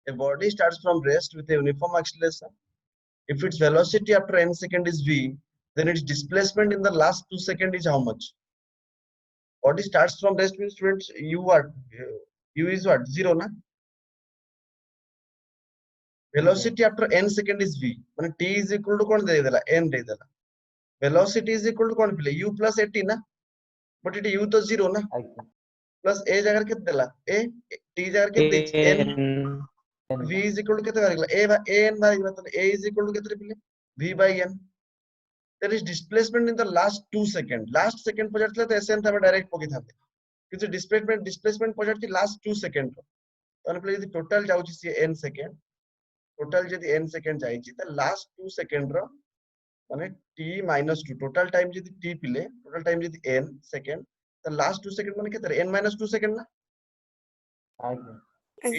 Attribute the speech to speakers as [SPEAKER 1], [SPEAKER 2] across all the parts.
[SPEAKER 1] A body starts from rest with a uniform acceleration. If its velocity after n second is v, then its displacement in the last 2 seconds is how much? Body starts from rest means students u what? U is what? 0 na? Velocity after n second is v. When t is equal to कौन दे देला? n दे देला. Velocity is equal to कौन पहले? U plus at ना? But it u तो 0 ना? Plus a जगह कितना देला? a t जगह कितना n v is equal to कितना करेगा? a n बाई मतलब a is equal to कितना पहले? v by n. There is displacement in the last 2 seconds. Last second पर जाते हैं तो sn था मैं direct पोगी था. किसी displacement पर जाती last 2 seconds. तो अन पहले यदि total जाऊँ जिससे n second. Total यदि n second जाएगी तो last 2 second रो माने t minus 2. Total time यदि t पिले total time यदि n second तो last 2 second माने कितना? n minus 2 second ना?
[SPEAKER 2] Okay.
[SPEAKER 1] 8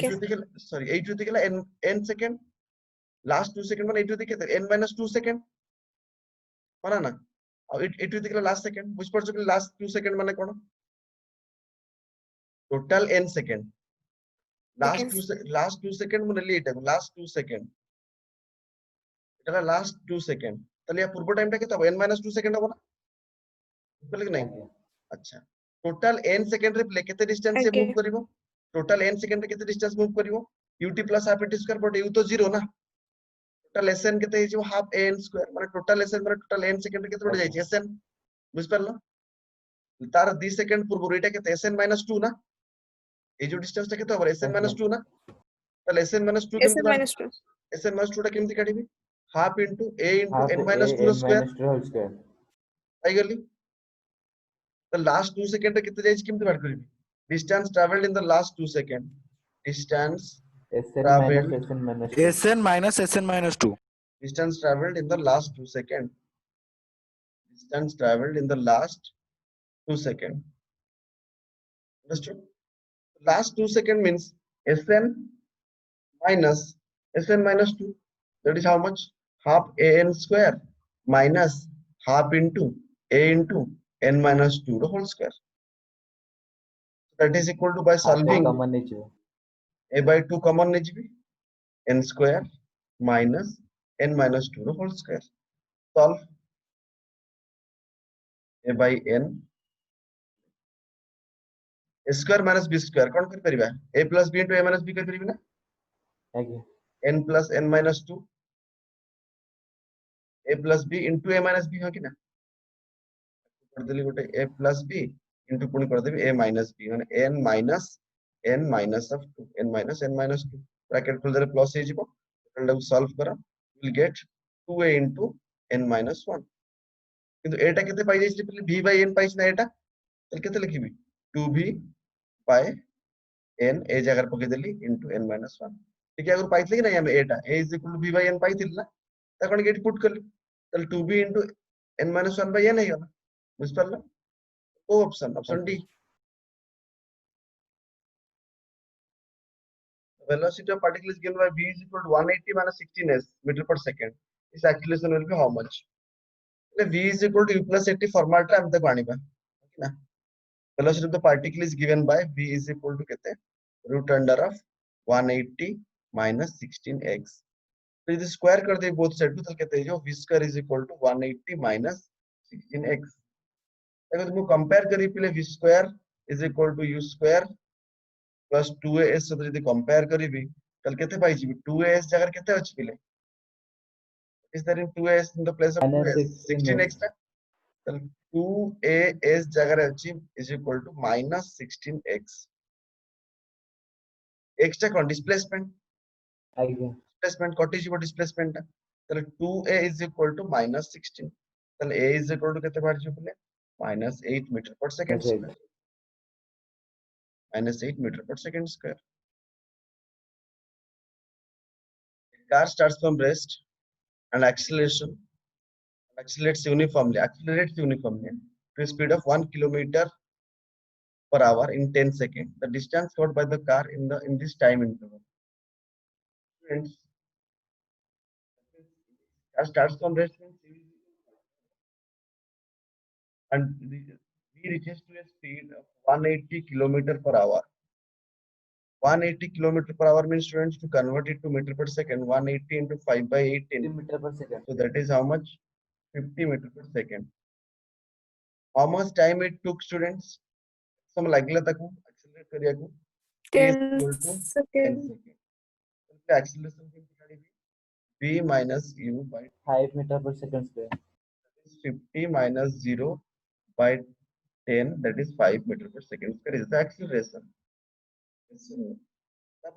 [SPEAKER 1] to the n second. Last 2 second माने 8 to the n minus 2 second. माना ना? और 8 to the last second. which part जो last 2 second माने कौन? Total n second. Last 2 second माने late है. Last 2 second. इतना last 2 second. तले या पूर्व टाइम टा कितना? n minus 2 second होगा ना? बोले कि नहीं? अच्छा. Total n second रे प्ले कितने distance से move करिवो? Total n second रे कितने distance move करिवो? ut plus half at square but u तो 0 ना? Total sn कितने है जो half an square माने total sn माने total n second रे कितने बढ़ जाएगी sn? बुझ पारलो? तार 10 second पूर्व रेट है कितने sn minus 2 ना? ये जो distance टा कितना होगा sn minus 2 ना? ताले sn minus 2
[SPEAKER 2] SN minus 2.
[SPEAKER 1] sn minus 2 टा किमती काढीबी? Half into a into n minus 2 square. आई गली? The last 2 second रे कितने जाएगी किमती बात करीबी? Distance traveled in the last 2 seconds. Distance traveled.
[SPEAKER 3] Sn minus Sn minus 2.
[SPEAKER 1] Distance traveled in the last 2 seconds. Distance traveled in the last 2 seconds. Understood? Last 2 seconds means Sn minus 2. That is how much? Half an square minus half into a into n minus 2 the whole square. That is equal to by solving a by 2 common nejibi n square minus n minus 2 the whole square. Solve a by n a square minus b square कौन कर परिबा? a plus b into a minus b कर परिबी ना? n plus n minus 2 a plus b into a minus b हो कि ना? कर देली गोटे a plus b into पुणी कर देबी a minus b माने n minus of 2 n minus 2 bracket खोल देले प्लस हे जिवो एटा सॉल्व करा you will get 2a into n minus 1 किंतु एटा केते पाई जाइछि पहिले v by n पाइछ ना एटा तले केते लिखिबी 2v by n ए जगह पके देली into n minus 1 ठीक है अगर पाइथले कि नहीं हम एटा a is equal to v by n पाइथिल ना त कोन गेट पुट करली तले 2v into n minus 1 by n है गला बुझ परला ओ ऑप्शन डी velocity of particle is given by v is equal to 180 minus 16s meter per second. Its acceleration will be how much? v is equal to u plus 80 format रे हम तक आनिबा okay ना velocity of the particle is given by v is equal to कितने root under of 180 minus 16x. तो यदि square कर they both side को तो कहते हैं जो v square is equal to 180 minus 16x. अगर तुम कंपेयर करी पहले v square is equal to u square plus 2as से यदि कंपेयर करीबी कल केते पाई छी 2as जगह केते अछि पहले is there in 2as in the place of 2as 16x ता तो 2as जगह अछि is equal to minus 16x x टा कोन डिस्प्लेसमेंट डिस्प्लेसमेंट कटि जीवो डिस्प्लेसमेंट ता तो 2a is equal to minus 16 तो a is equal to केते बार छी पहले minus 8 meter per second square minus 8 meter per second square. Car starts from rest and accelerates uniformly to a speed of 1 kilometer per hour in 10 seconds. The distance covered by the car in this time interval. Students, car starts from rest and we reaches to a speed of 180 kilometer per hour. 180 kilometer per hour means students, to convert it to meter per second, 180 into 5 by 18.
[SPEAKER 2] meter per second.
[SPEAKER 1] So that is how much? 50 meter per second. How much time it took, students? Some लागला ताकू accelerate करिया को. T is
[SPEAKER 4] 10
[SPEAKER 1] equal to 10
[SPEAKER 4] seconds.
[SPEAKER 1] seconds. So the acceleration will be v minus u by
[SPEAKER 2] 5 meter per second square.
[SPEAKER 1] 50 minus 0 by 10, that is 5 meter per second square is the acceleration. So, the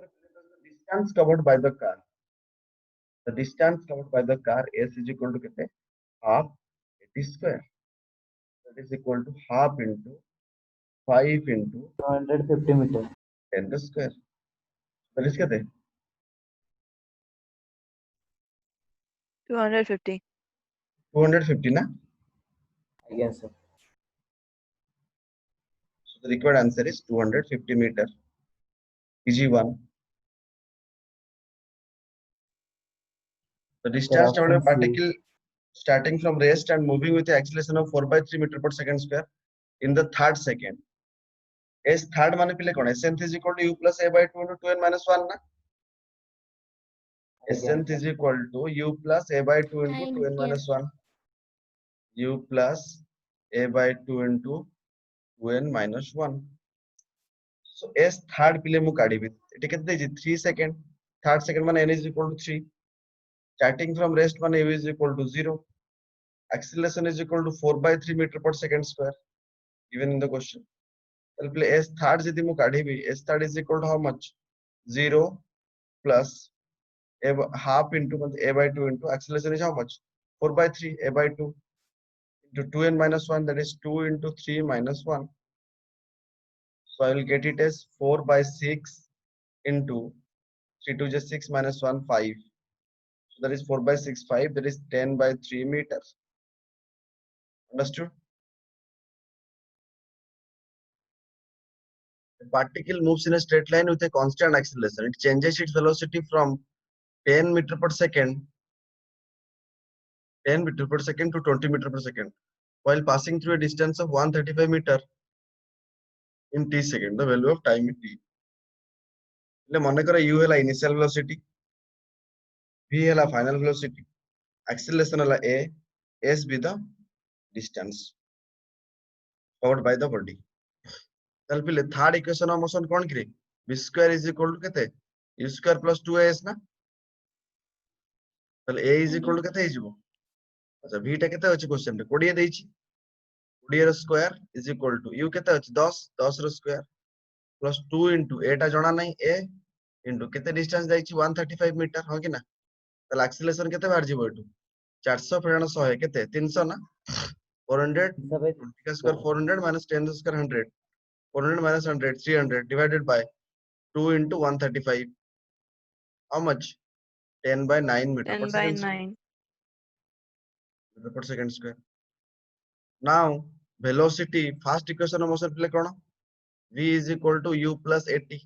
[SPEAKER 1] distance covered by the car. The distance covered by the car S is equal to कितने? Half 80 square. That is equal to half into 5 into
[SPEAKER 2] 250 meter.
[SPEAKER 1] 10 the square. That is कितने?
[SPEAKER 4] 250.
[SPEAKER 1] 250 ना?
[SPEAKER 2] Again, sir.
[SPEAKER 1] So the required answer is 250 meter. EG1. The distance
[SPEAKER 2] option
[SPEAKER 1] covered by
[SPEAKER 2] C.
[SPEAKER 1] particle starting from rest and moving with the acceleration of 4 by 3 meter per second square in the third second. S third माने पहले कौन है? Sn is equal to u plus a by 2 into 2n minus 1 ना? Sn is equal to u plus a by 2 into 2n minus 1. U plus a by 2 into 2n minus 1. So S third पहले मु काढ़ी भी. इटे कितने जी? 3 second. Third second माने n is equal to 3. Starting from rest माने u is equal to 0. Acceleration is equal to 4 by 3 meter per second square. Given in the question. S third यदि मु काढ़ी भी, S third is equal to how much? 0 plus a half into a by 2 into acceleration is how much? 4 by 3 a by 2 into 2n minus 1, that is 2 into 3 minus 1. So I will get it as 4 by 6 into 3 to just 6 minus 1 5. So that is 4 by 6 5, that is 10 by 3 meters. Understood? The particle moves in a straight line with a constant acceleration. It changes its velocity from 10 meter per second 10 meter per second to 20 meter per second while passing through a distance of 135 meter in t second. The value of time in t. એટલે મને કરે u ହେଲା initial velocity, v ହେଲା final velocity, acceleration ହେଲା a, s be the distance covered by the body. ତାହେଲେ ପିଲେ third equation of motion कोन करे? v square is equal to केते? u square plus 2as ना? ताहेले a is equal to केते हे जिवो? अच्छा v टा केते अछि क्वेश्चन रे 20 देछि. 20 ର square is equal to u केते अछि 10 10 ର स्क्वायर plus 2 into a टा जणा नै a into केते डिस्टेंस जाइछि 135 मीटर हो कि ना? ताले एक्सीलरेशन केते बाहर जिवो एटू? 400 फेरण 100 केते 300 ना? 400 20 का स्क्वायर 400 minus 10 का square 100. 400 minus 100 300 divided by 2 into 135. How much? 10 by 9 meter
[SPEAKER 4] 10
[SPEAKER 1] per
[SPEAKER 4] by
[SPEAKER 1] second square.
[SPEAKER 4] 9.
[SPEAKER 1] Meter per second square. Now velocity first equation of motion play kono? V is equal to u plus at. T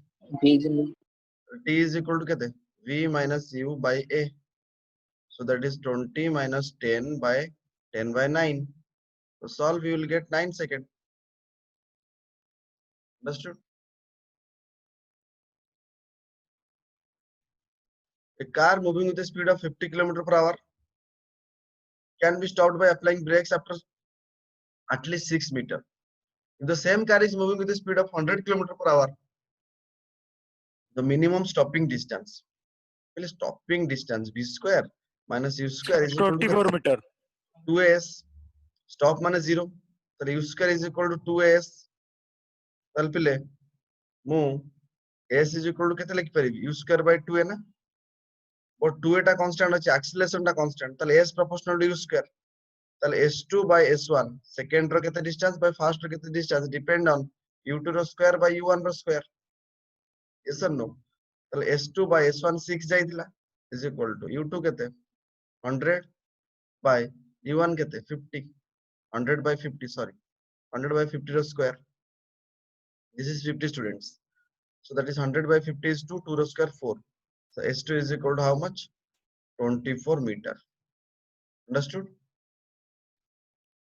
[SPEAKER 1] is equal to kete? V minus u by a. So that is 20 minus 10 by 10 by 9. So solve, you will get 9 seconds. Understood? A car moving with a speed of 50 km per hour can be stopped by applying brakes after at least 6 meters. If the same car is moving with a speed of 100 km per hour, the minimum stopping distance, v square minus u square is equal to
[SPEAKER 3] 24 meter.
[SPEAKER 1] 2as. Stop minus 0. So u square is equal to 2as. ताल पिले मु s is equal to केते लिखि परिबी? u square by 2a ना? और 2a टा constant अछि, acceleration टा कांस्टेंट, ताले s proportional to u square. ताले s2 by s1 second row केते डिस्टेंस by फर्स्ट रो केते distance depend on u2 row square by u1 row square. yes or no? ताले s2 by s1 6 जाइतिला is equal to u2 केते 100 by u1 केते 50. 100 by 50, sorry, 100 by 50 row square. This is 50 students. So that is 100 by 50 is 2, 2 row square 4. So S2 is equal to how much? 24 meter. Understood?